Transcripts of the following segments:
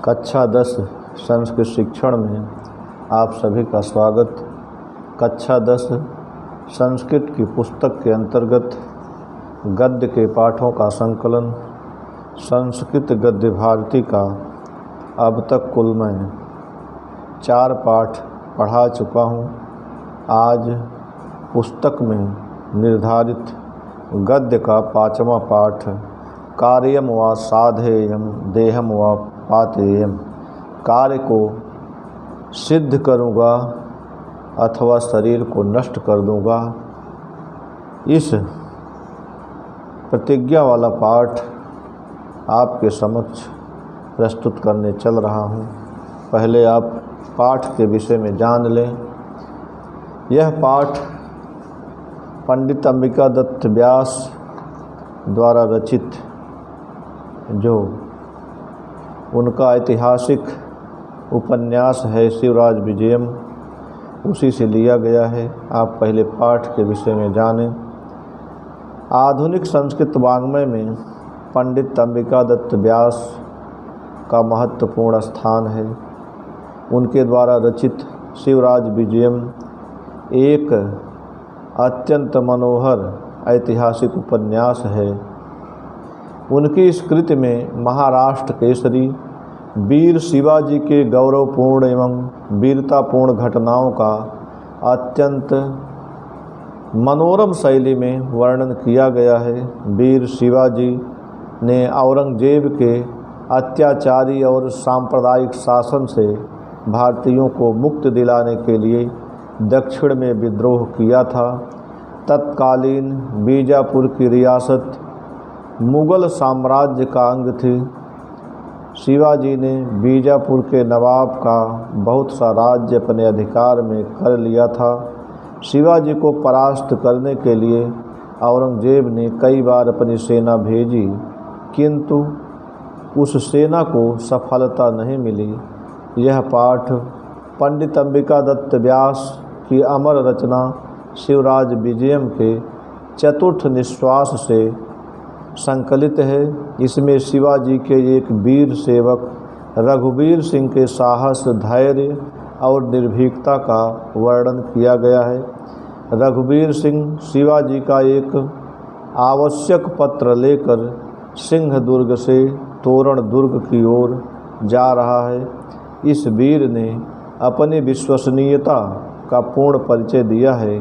कक्षा 10 संस्कृत शिक्षण में आप सभी का स्वागत। कक्षा 10 संस्कृत की पुस्तक के अंतर्गत गद्य के पाठों का संकलन संस्कृत गद्य भारती का अब तक कुल मैं 4 पाठ पढ़ा चुका हूँ। आज पुस्तक में निर्धारित गद्य का 5वां पाठ कार्यम व साधेयम देहम व पातेयम, कार्य को सिद्ध करूँगा अथवा शरीर को नष्ट कर दूँगा। इस प्रतिज्ञा वाला पाठ आपके समक्ष प्रस्तुत करने चल रहा हूँ। पहले आप पाठ के विषय में जान लें। यह पाठ पंडित अंबिका दत्त व्यास द्वारा रचित जो उनका ऐतिहासिक उपन्यास है शिवराज विजयम, उसी से लिया गया है। आप पहले पाठ के विषय में जानें। आधुनिक संस्कृत वाङ्मय में पंडित अंबिका दत्त व्यास का महत्वपूर्ण स्थान है। उनके द्वारा रचित शिवराज विजयम एक अत्यंत मनोहर ऐतिहासिक उपन्यास है। उनकी इस कृति में महाराष्ट्र केसरी वीर शिवाजी के गौरवपूर्ण एवं वीरतापूर्ण घटनाओं का अत्यंत मनोरम शैली में वर्णन किया गया है। वीर शिवाजी ने औरंगजेब के अत्याचारी और सांप्रदायिक शासन से भारतीयों को मुक्ति दिलाने के लिए दक्षिण में विद्रोह किया था। तत्कालीन बीजापुर की रियासत मुग़ल साम्राज्य का अंग थी। शिवाजी ने बीजापुर के नवाब का बहुत सा राज्य अपने अधिकार में कर लिया था। शिवाजी को परास्त करने के लिए औरंगजेब ने कई बार अपनी सेना भेजी, किंतु उस सेना को सफलता नहीं मिली। यह पाठ पंडित अंबिका दत्त व्यास की अमर रचना शिवराज विजयम के चतुर्थ निश्वास से संकलित है। इसमें शिवाजी के एक वीर सेवक रघुवीर सिंह के साहस, धैर्य और निर्भीकता का वर्णन किया गया है। रघुवीर सिंह शिवाजी का एक आवश्यक पत्र लेकर सिंहदुर्ग से तोरण दुर्ग की ओर जा रहा है। इस वीर ने अपनी विश्वसनीयता का पूर्ण परिचय दिया है।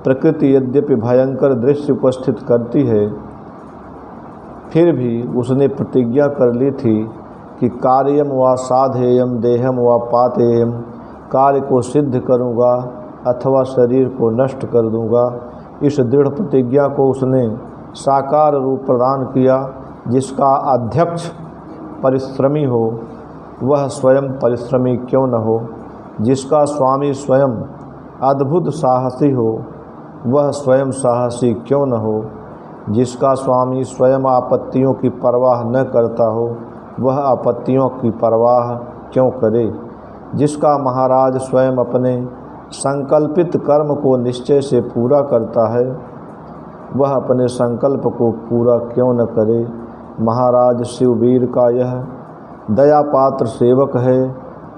प्रकृति यद्यपि भयंकर दृश्य उपस्थित करती है, फिर भी उसने प्रतिज्ञा कर ली थी कि कार्यम व साधेयम देहम व पातेयम, कार्य को सिद्ध करूँगा अथवा शरीर को नष्ट कर दूँगा। इस दृढ़ प्रतिज्ञा को उसने साकार रूप प्रदान किया। जिसका अध्यक्ष परिश्रमी हो वह स्वयं परिश्रमी क्यों न हो, जिसका स्वामी स्वयं अद्भुत साहसी हो वह स्वयं साहसी क्यों न हो, जिसका स्वामी स्वयं आपत्तियों की परवाह न करता हो वह आपत्तियों की परवाह क्यों करे, जिसका महाराज स्वयं अपने संकल्पित कर्म को निश्चय से पूरा करता है वह अपने संकल्प को पूरा क्यों न करे। महाराज शिववीर का यह दया पात्र सेवक है,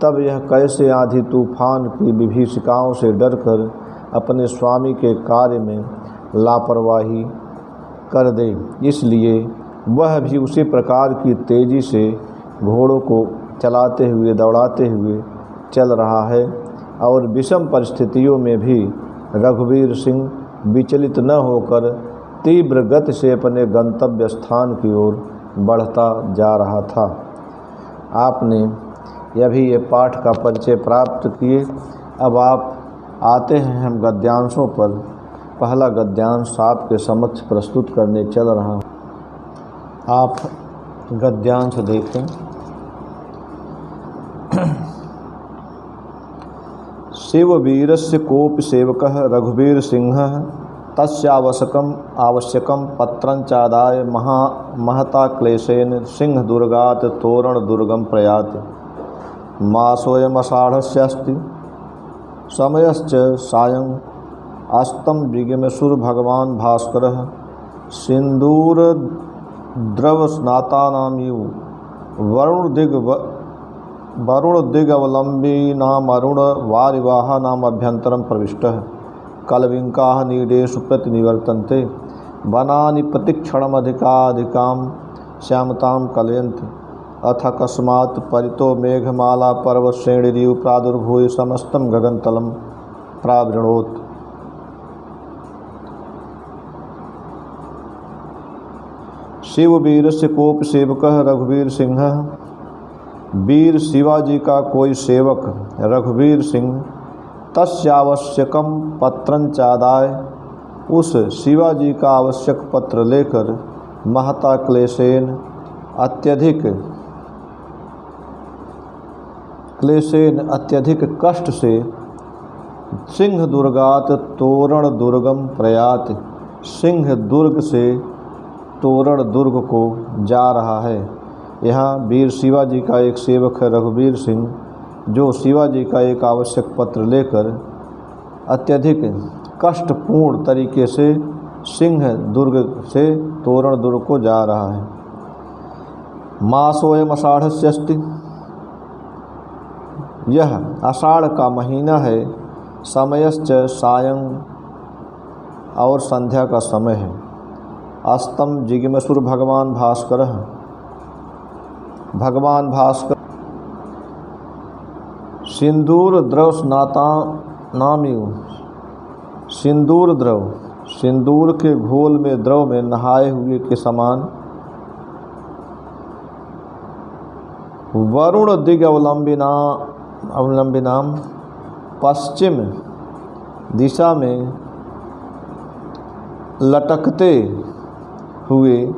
तब यह कैसे आंधी तूफान की विभीषिकाओं से डरकर अपने स्वामी के कार्य में लापरवाही कर दे। इसलिए वह भी उसी प्रकार की तेज़ी से घोड़ों को चलाते हुए दौड़ाते हुए चल रहा है और विषम परिस्थितियों में भी रघुवीर सिंह विचलित न होकर तीव्र गति से अपने गंतव्य स्थान की ओर बढ़ता जा रहा था। आपने ये पाठ का परिचय प्राप्त किए। अब आप आते हैं हम गद्यांशों पर। पहला गद्यांश आपके समक्ष प्रस्तुत करने चल रहा हूँ। आप गद्यांश देखें। शिववीरस्य कोपि सेवकः रघुवीर सिंहः आवश्यकं पत्रं चादाय महता क्लेशेन सिंहदुर्गात् तोरणदुर्गं प्रयाति। मासोऽयमाषाढस्यास्ति समयश्च सायं अस्तं विगमसुर भगवान भास्करः सिंदूर द्रव स्नातानामिव वरुण वरुण दिगवलंबी नाम अरुण वारिवाह नाम अभ्यंतरम प्रविष्टः कलविंकाः नीडेषु प्रतिनिवर्तन्ते वनानि प्रतिक्षणमधिकाधिकां श्यामतां कलयन्ति अथ अकस्मात् परितो मेघमाला पर्वतश्रेणिरिव प्रादुर्भूय समस्तं गगनतलं प्रावृणोत्। शिववीरस्य कोप सेवकः रघुवीर सिंह। वीर शिवाजी का कोई सेवक रघुवीर सिंह तस्यावश्यकम पत्रंचादाय उस शिवाजी का आवश्यक पत्र लेकर महता क्लेशेन अत्यधिक कष्ट से सिंह दुर्गात तोरण दुर्गम प्रयात सिंह दुर्ग से तोरण दुर्ग को जा रहा है। यहाँ वीर शिवाजी का एक सेवक है रघुवीर सिंह, जो शिवाजी का एक आवश्यक पत्र लेकर अत्यधिक कष्टपूर्ण तरीके से सिंह दुर्ग से तोरण दुर्ग को जा रहा है। मासोयम आषाढ़स्यस्ति, यह आषाढ़ का महीना है। समयश्च सायं, और संध्या का समय है। अस्तम जिगमसुर भगवान भास्कर सिंदूर द्रव स्नाता नामियु, सिंदूर द्रव, सिंदूर के घोल में द्रव में नहाए हुए के समान वरुण दिग अवलंबिनाम पश्चिम दिशा में लटकते हुए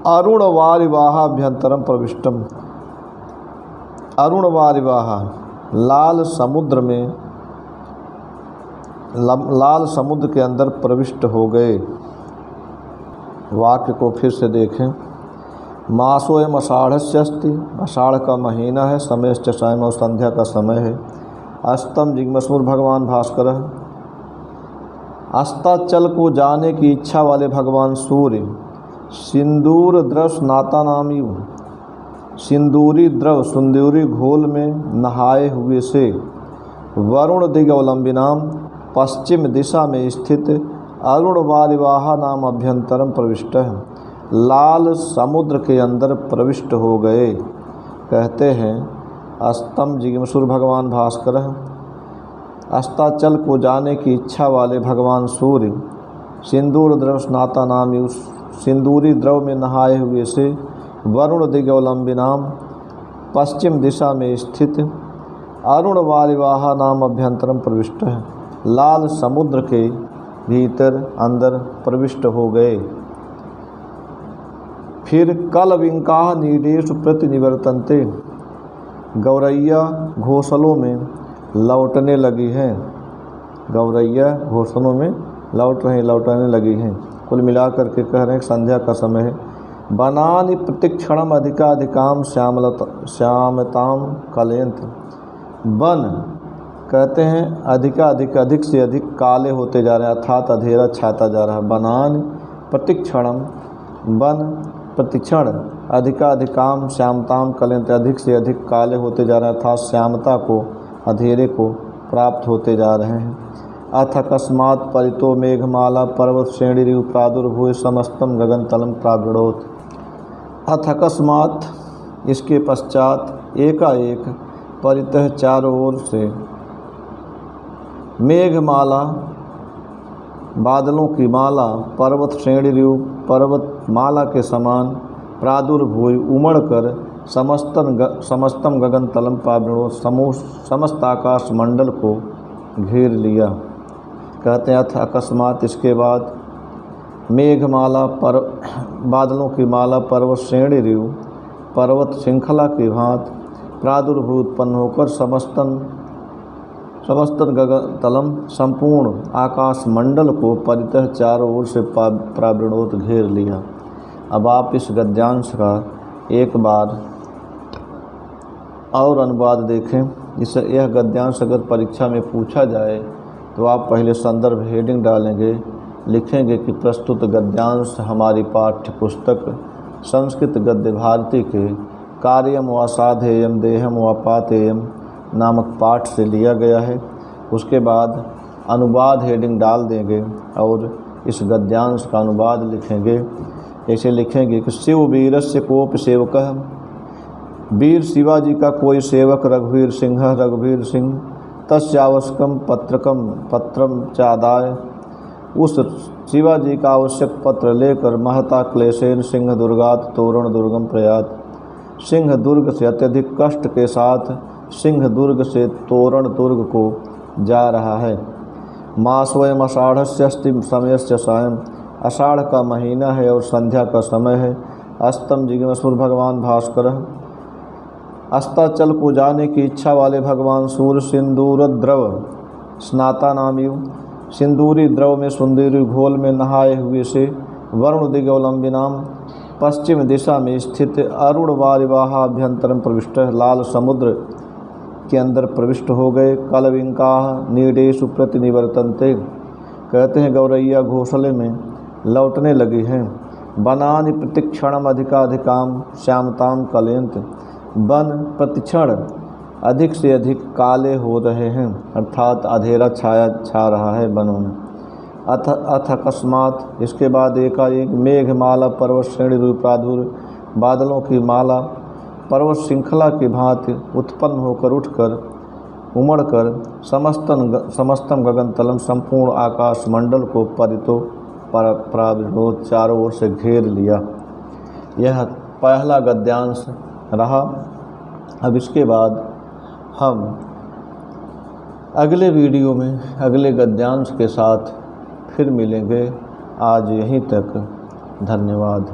अरुण वारिवाहाभ्यंतरम प्रविष्टम, अरुण वारिवाहा लाल समुद्र के अंदर प्रविष्ट हो गए। वाक्य को फिर से देखें। मासोयम आषाढ़स्यस्ति, आषाढ़ का महीना है। समयश्च सायं, और संध्या का समय है। अस्तम जिग्मसुर भगवान भास्कर, अस्ताचल को जाने की इच्छा वाले भगवान सूर्य सिंदूर द्रव स्नाता नामी, सिंदूरी द्रव सिंदूरी घोल में नहाए हुए से वरुण दिगवलंबिनाम पश्चिम दिशा में स्थित अरुण वारिवाहा नाम अभ्यंतरम प्रविष्ट है, लाल समुद्र के अंदर प्रविष्ट हो गए। कहते हैं अस्तम जिगमसुर भगवान भास्कर, अस्ताचल को जाने की इच्छा वाले भगवान सूर्य सिंदूर द्रव स्नाता नामी, उस सिंदूरी द्रव में नहाए हुए से वरुण दिगवलंबिनाम पश्चिम दिशा में स्थित अरुण वारिवाहा नाम अभ्यंतरम प्रविष्ट है, लाल समुद्र के भीतर अंदर प्रविष्ट हो गए। फिर कलविंकाः नीडेषु प्रतिनिवर्तन्ते, गौरैया घोंसलों में लौटने लगी हैं। गौरैया घोंसलों में लौटने लगी हैं। कुल मिलाकर के कह रहे हैं संध्या का समय है। वनानि प्रतिक्षणम अधिकाधिकाम श्यामताम कलयंत, वन कहते हैं अधिक से अधिक काले होते जा रहे हैं, अर्थात अंधेरा छाता जा रहा है। वनानि प्रतिक्षणम, वन प्रतिक्षण अधिकाधिकाम श्यामताम कलयंत, अधिक से अधिक काले होते जा रहे हैं, अर्थात श्यामता को अंधेरे को प्राप्त होते जा रहे हैं। अथ अकस्मात् परितो मेघमाला पर्वत श्रेणिरिव प्रादुर्भूय समस्तम गगनतलम प्रावृणोत्। अथ अकस्मात्, इसके पश्चात एकाएक परितः चारों ओर से मेघमाला बादलों की माला पर्वत श्रेणिरिव पर्वतमाला के समान प्रादुर्भूय उमड़कर समस्तम गगनतलम प्रावृणोत्, समस्त आकाश मंडल को घेर लिया। कहते हैं अथ अकस्मात, इसके बाद मेघमाला बादलों की माला पर्वत श्रेणिरिव पर्वत श्रृंखला की भांति प्रादुर्भूय उत्पन्न होकर समस्तन गगनतलम संपूर्ण आकाश मंडल को परितः चारों ओर से प्रावृणोत घेर लिया। अब आप इस गद्यांश का एक बार और अनुवाद देखें। यह गद्यांश अगर परीक्षा में पूछा जाए तो आप पहले संदर्भ हेडिंग डालेंगे, लिखेंगे कि प्रस्तुत गद्यांश हमारी पाठ्य पुस्तक संस्कृत गद्य भारती के कार्यम व साधेयम देहम व पातेयम नामक पाठ से लिया गया है। उसके बाद अनुवाद हेडिंग डाल देंगे और इस गद्यांश का अनुवाद लिखेंगे। ऐसे लिखेंगे कि शिव वीरस्य कोप सेवकः, वीर शिवाजी का कोई सेवक रघुवीर सिंह तस्यावश्यकम पत्रम चादाय, उस शिवाजी का आवश्यक पत्र लेकर महता क्लेशेन सिंह दुर्गात तोरण दुर्गम प्रयात, सिंह दुर्ग से अत्यधिक कष्ट के साथ सिंह दुर्ग से तोरण दुर्ग को जा रहा है। मासवयम आषाढ़स्य अस्ति समयस्य सायं, आषाढ़ का महीना है और संध्या का समय है। अस्तम जिज्ञासुर भगवान भास्कर, अस्ताचल को जाने की इच्छा वाले भगवान सूर्य सिंदूर द्रव स्नाता नामियु, सिंदूरी द्रव में सुंदरी घोल में नहाए हुए से वरुण दिगवलंबिनाम, पश्चिम दिशा में स्थित अरुण वारिवाहाभ्यंतरम प्रविष्ट, लाल समुद्र के अंदर प्रविष्ट हो गए। कलविंका नीडेशु प्रतिनिवर्तन्ते, कहते हैं गौरैया घोंसले में लौटने लगी हैं। वनानि प्रतिक्षणम अधिकाधिकाम श्यामताम कलयंत, वन प्रतिक्षण अधिक से अधिक काले हो रहे हैं, अर्थात अंधेरा छा रहा है वनों में। अथ अकस्मात, इसके बाद एकाएक मेघमाला पर्वत श्रेणी रूप प्रादुर, बादलों की माला पर्वत श्रृंखला की भांति उत्पन्न होकर उठकर उमड़कर समस्तम गगनतलम, संपूर्ण आकाश मंडल को परितो प्राविरोध चारों ओर से घेर लिया। यह पहला गद्यांश रहा। अब इसके बाद हम अगले वीडियो में अगले गद्यांश के साथ फिर मिलेंगे। आज यहीं तक, धन्यवाद।